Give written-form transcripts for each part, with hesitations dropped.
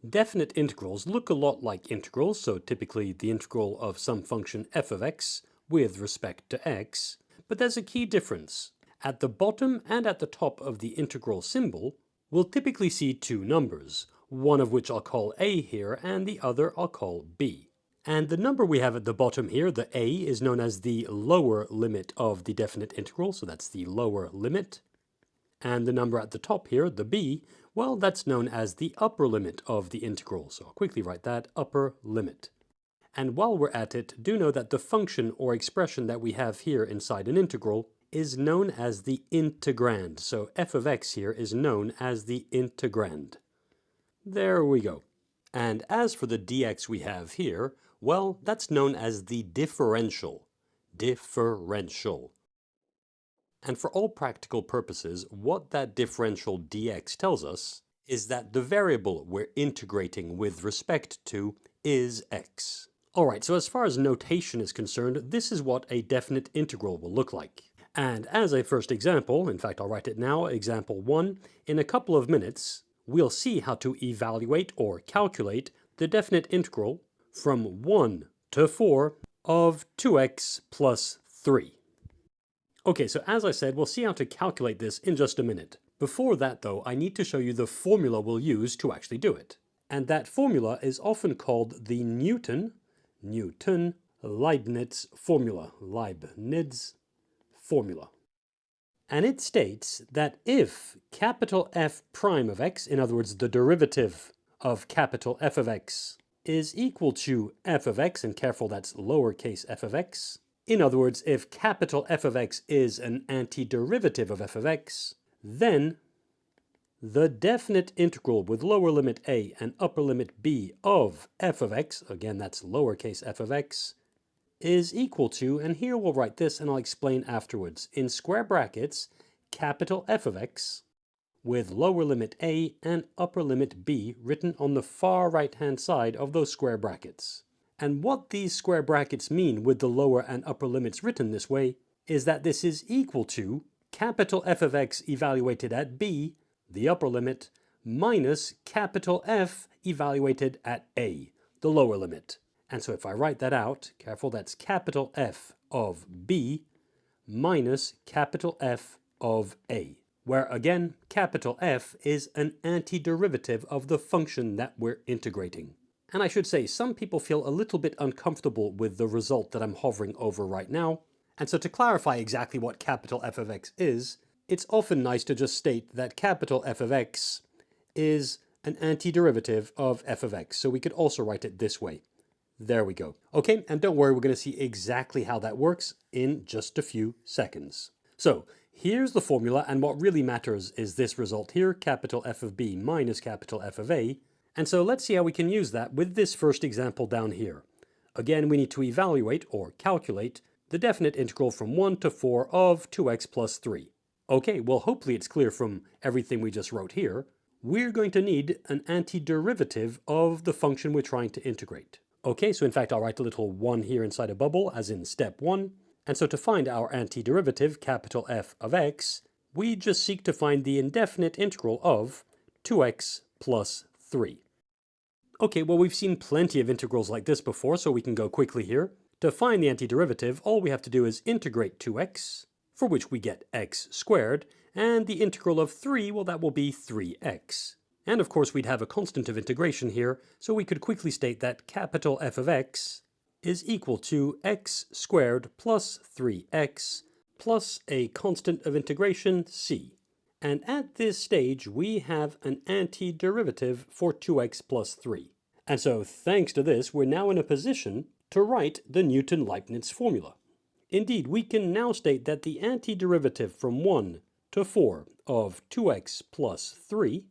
Definite integrals look a lot like integrals, so typically the integral of some function f of x with respect to x, but there's a key difference. At the bottom and at the top of the integral symbol, we'll typically see two numbers, one of which I'll call a here and the other I'll call b. And the number we have at the bottom here, the a, is known as the lower limit of the definite integral, so that's the lower limit. And the number at the top here, the b, well, that's known as the upper limit of the integral. So I'll quickly write that, upper limit. And while we're at it, do know that the function or expression that we have here inside an integral is known as the integrand. So f of x here is known as the integrand. There we go. And as for the dx we have here, well, that's known as the differential. Differential. And for all practical purposes, what that differential dx tells us is that the variable we're integrating with respect to is x. Alright, so as far as notation is concerned, this is what a definite integral will look like. And as a first example, in fact I'll write it now, example 1, in a couple of minutes, we'll see how to evaluate or calculate the definite integral from 1 to 4 of 2x plus 3. Okay, so as I said, we'll see how to calculate this in just a minute. Before that though, I need to show you the formula we'll use to actually do it. And that formula is often called the Newton-Leibniz formula. Leibniz formula. And it states that if capital F prime of x, in other words the derivative of capital F of x, is equal to f of x, and careful that's lowercase f of x, in other words, if capital F of x is an antiderivative of f of x, then the definite integral with lower limit a and upper limit b of f of x, again that's lowercase f of x, is equal to, and here we'll write this and I'll explain afterwards, in square brackets, capital F of x with lower limit a and upper limit b written on the far right hand side of those square brackets. And what these square brackets mean with the lower and upper limits written this way is that this is equal to capital F of x evaluated at b, the upper limit, minus capital F evaluated at a, the lower limit. And so if I write that out, careful, that's capital F of b minus capital F of a, where again, capital F is an antiderivative of the function that we're integrating. And I should say, some people feel a little bit uncomfortable with the result that I'm hovering over right now. And so to clarify exactly what capital F of x is, it's often nice to just state that capital F of x is an antiderivative of f of x. So we could also write it this way. There we go. Okay, and don't worry, we're going to see exactly how that works in just a few seconds. So here's the formula, and what really matters is this result here, capital F of b minus capital F of a. And so let's see how we can use that with this first example down here. Again, we need to evaluate or calculate the definite integral from 1 to 4 of 2x plus 3. Okay, well hopefully it's clear from everything we just wrote here. We're going to need an antiderivative of the function we're trying to integrate. Okay, so in fact I'll write a little 1 here inside a bubble as in step 1. And so to find our antiderivative, capital F of x, we just seek to find the indefinite integral of 2x plus 3. Okay, well we've seen plenty of integrals like this before, so we can go quickly here. To find the antiderivative, all we have to do is integrate 2x, for which we get x squared, and the integral of 3, well that will be 3x. And of course we'd have a constant of integration here, so we could quickly state that capital F of x is equal to x squared plus 3x plus a constant of integration c. And at this stage, we have an antiderivative for 2x plus 3. And so thanks to this, we're now in a position to write the Newton-Leibniz formula. Indeed, we can now state that the antiderivative from 1 to 4 of 2x plus 3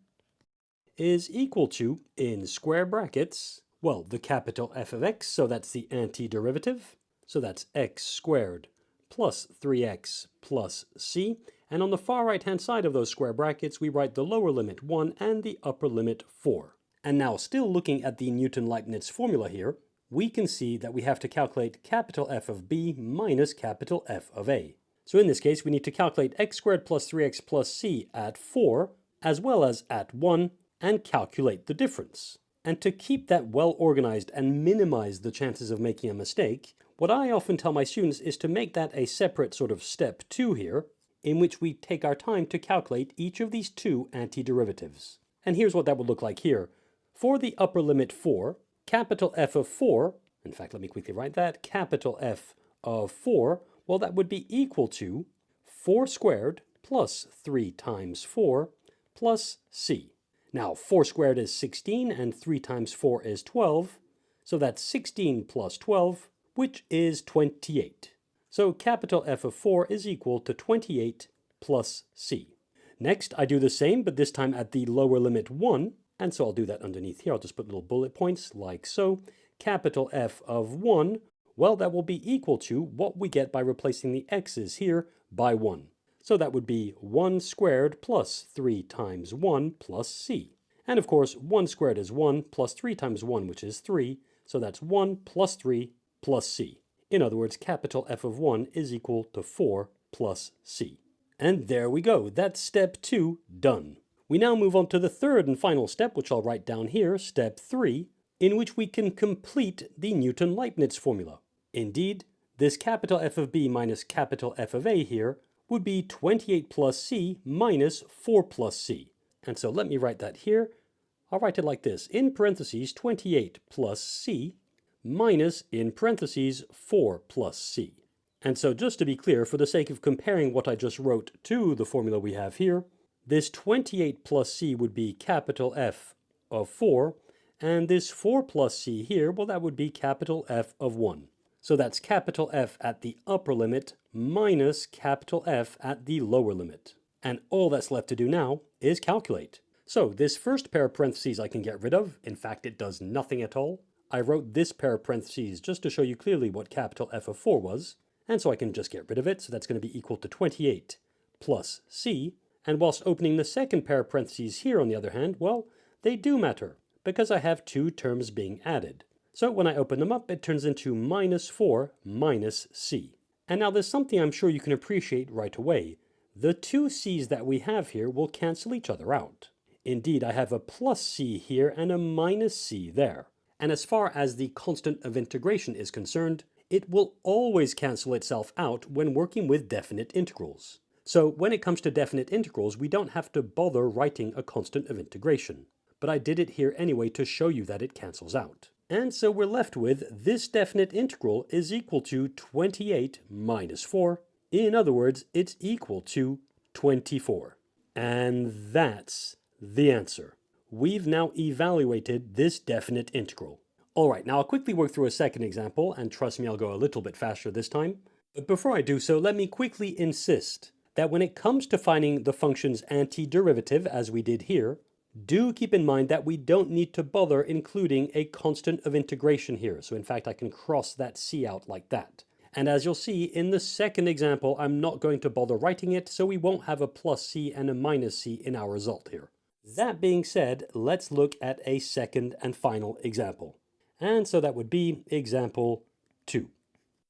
is equal to, in square brackets, well, the capital F of x, so that's the antiderivative, so that's x squared plus 3x plus c, and on the far right hand side of those square brackets we write the lower limit 1 and the upper limit 4. And now still looking at the Newton-Leibniz formula here, we can see that we have to calculate capital F of b minus capital F of a. So in this case we need to calculate x squared plus 3x plus c at 4 as well as at 1 and calculate the difference. And to keep that well organized and minimize the chances of making a mistake, what I often tell my students is to make that a separate sort of step 2 here, in which we take our time to calculate each of these two antiderivatives. And here's what that would look like here. For the upper limit 4, capital F of 4, in fact, let me quickly write that, capital F of 4, well, that would be equal to 4 squared plus 3 times 4 plus c. Now, 4 squared is 16, and 3 times 4 is 12, so that's 16 plus 12, which is 28. So capital F of 4 is equal to 28 plus c. Next, I do the same, but this time at the lower limit 1, and so I'll do that underneath here. I'll just put little bullet points like so. Capital F of 1, well, that will be equal to what we get by replacing the x's here by 1. So that would be 1 squared plus 3 times 1 plus c. And of course, 1 squared is 1 plus 3 times 1, which is 3. So that's 1 plus 3 plus c. In other words, capital F of 1 is equal to 4 plus c. And there we go. That's step 2 done. We now move on to the third and final step, which I'll write down here, step 3, in which we can complete the Newton-Leibniz formula. Indeed, this capital F of b minus capital F of a here would be 28 plus c minus 4 plus c. And so let me write that here. I'll write it like this, in parentheses 28 plus c minus, in parentheses, 4 plus c. And so just to be clear, for the sake of comparing what I just wrote to the formula we have here, this 28 plus c would be capital F of 4, and this 4 plus c here, well, that would be capital F of 1. So that's capital F at the upper limit minus capital F at the lower limit. And all that's left to do now is calculate. So this first pair of parentheses I can get rid of. In fact, it does nothing at all. I wrote this pair of parentheses just to show you clearly what capital F of 4 was. And so I can just get rid of it. So that's going to be equal to 28 plus c. And whilst opening the second pair of parentheses here, on the other hand, well, they do matter because I have two terms being added. So when I open them up, it turns into minus 4 minus c. And now there's something I'm sure you can appreciate right away. The two c's that we have here will cancel each other out. Indeed, I have a plus c here and a minus c there. And as far as the constant of integration is concerned, it will always cancel itself out when working with definite integrals. So when it comes to definite integrals, we don't have to bother writing a constant of integration. But I did it here anyway to show you that it cancels out. And so we're left with this definite integral is equal to 28 minus 4. In other words, it's equal to 24. And that's the answer. We've now evaluated this definite integral. All right, now I'll quickly work through a second example, and trust me, I'll go a little bit faster this time. But before I do so, let me quickly insist that when it comes to finding the function's antiderivative, as we did here, do keep in mind that we don't need to bother including a constant of integration here. So in fact, I can cross that c out like that. And as you'll see, in the second example, I'm not going to bother writing it, so we won't have a plus c and a minus c in our result here. That being said, let's look at a second and final example. And so that would be example 2.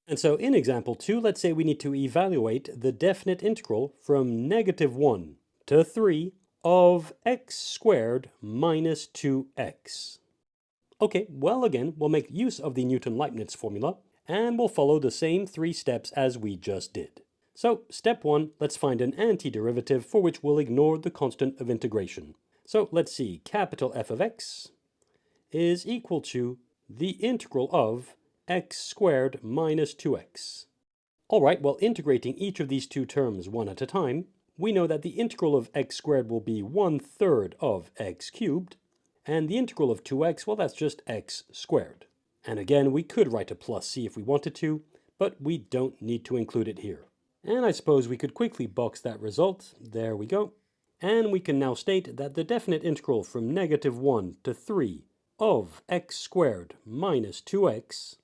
And so in example 2, let's say we need to evaluate the definite integral from negative 1 to 3 of x squared minus 2x. Okay, well again, we'll make use of the Newton-Leibniz formula, and we'll follow the same 3 steps as we just did. So step 1, let's find an antiderivative for which we'll ignore the constant of integration. So let's see, capital F of x is equal to the integral of x squared minus 2x. All right, well, integrating each of these two terms one at a time, we know that the integral of x squared will be 1/3 of x cubed, and the integral of 2x, well, that's just x squared. And again, we could write a plus c if we wanted to, but we don't need to include it here. And I suppose we could quickly box that result. There we go. And we can now state that the definite integral from negative 1 to 3 of x squared minus 2x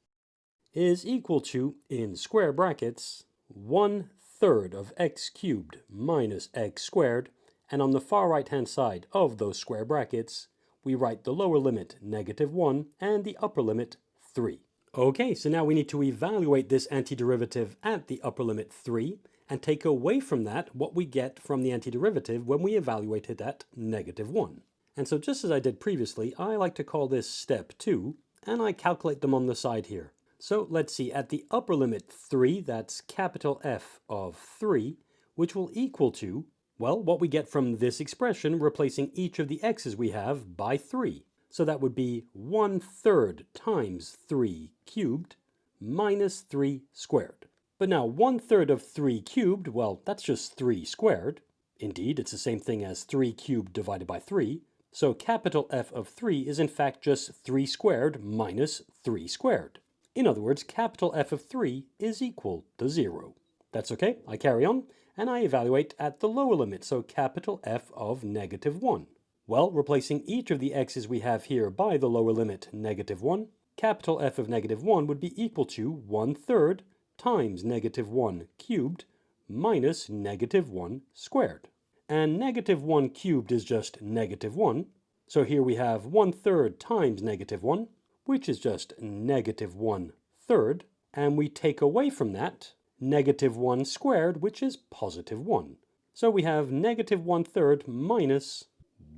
is equal to, in square brackets, 1/3 of x cubed minus x squared, and on the far right hand side of those square brackets, we write the lower limit negative 1 and the upper limit 3. Okay, so now we need to evaluate this antiderivative at the upper limit 3 and take away from that what we get from the antiderivative when we evaluate it at negative 1. And so just as I did previously, I like to call this step 2, and I calculate them on the side here. So let's see, at the upper limit 3, that's capital F of 3, which will equal to, well, what we get from this expression replacing each of the x's we have by 3. So that would be 1/3 times 3 cubed minus 3 squared. But now 1/3 of 3 cubed, well, that's just 3 squared. Indeed, it's the same thing as 3 cubed divided by 3. So capital F of 3 is in fact just 3 squared minus 3 squared. In other words, capital F of 3 is equal to 0. That's okay, I carry on, and I evaluate at the lower limit, so capital F of -1. Well, replacing each of the x's we have here by the lower limit, -1, capital F of -1 would be equal to 1/3 times -1 cubed minus -1 squared. And -1 cubed is just -1, so here we have 1/3 times -1, which is just -1/3, and we take away from that -1 squared, which is +1. So we have -1/3 minus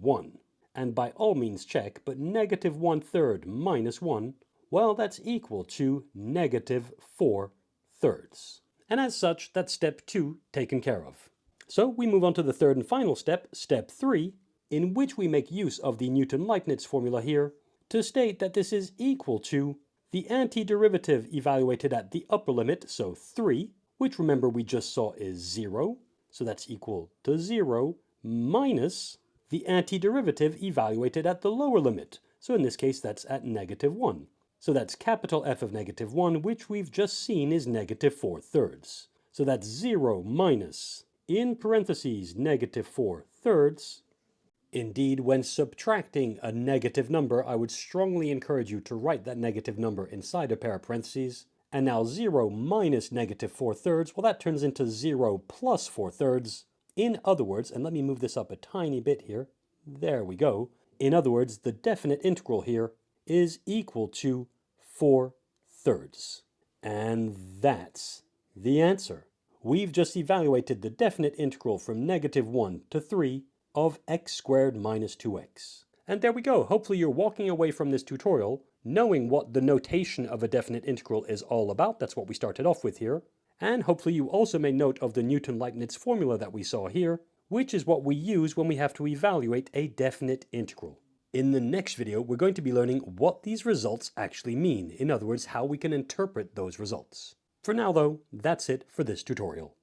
1. And by all means check, but -1/3 minus 1, well, that's equal to -4/3. And as such, that's step 2 taken care of. So we move on to the third and final step, step 3, in which we make use of the Newton-Leibniz formula here to state that this is equal to the antiderivative evaluated at the upper limit, so 3, which remember we just saw is 0, so that's equal to 0, minus the antiderivative evaluated at the lower limit, so in this case that's at -1. So that's capital F of -1, which we've just seen is -4/3. So that's 0 minus, in parentheses, -4/3. Indeed, when subtracting a negative number, I would strongly encourage you to write that negative number inside a pair of parentheses. And now 0 minus -4/3, well, that turns into 0 plus 4/3. In other words, and let me move this up a tiny bit here. There we go. In other words, the definite integral here is equal to 4/3. And that's the answer. We've just evaluated the definite integral from -1 to 3 of x squared minus 2x. And there we go. Hopefully you're walking away from this tutorial knowing what the notation of a definite integral is all about. That's what we started off with here. And hopefully you also made note of the Newton-Leibniz formula that we saw here, which is what we use when we have to evaluate a definite integral. In the next video, we're going to be learning what these results actually mean. In other words, how we can interpret those results. For now though, that's it for this tutorial.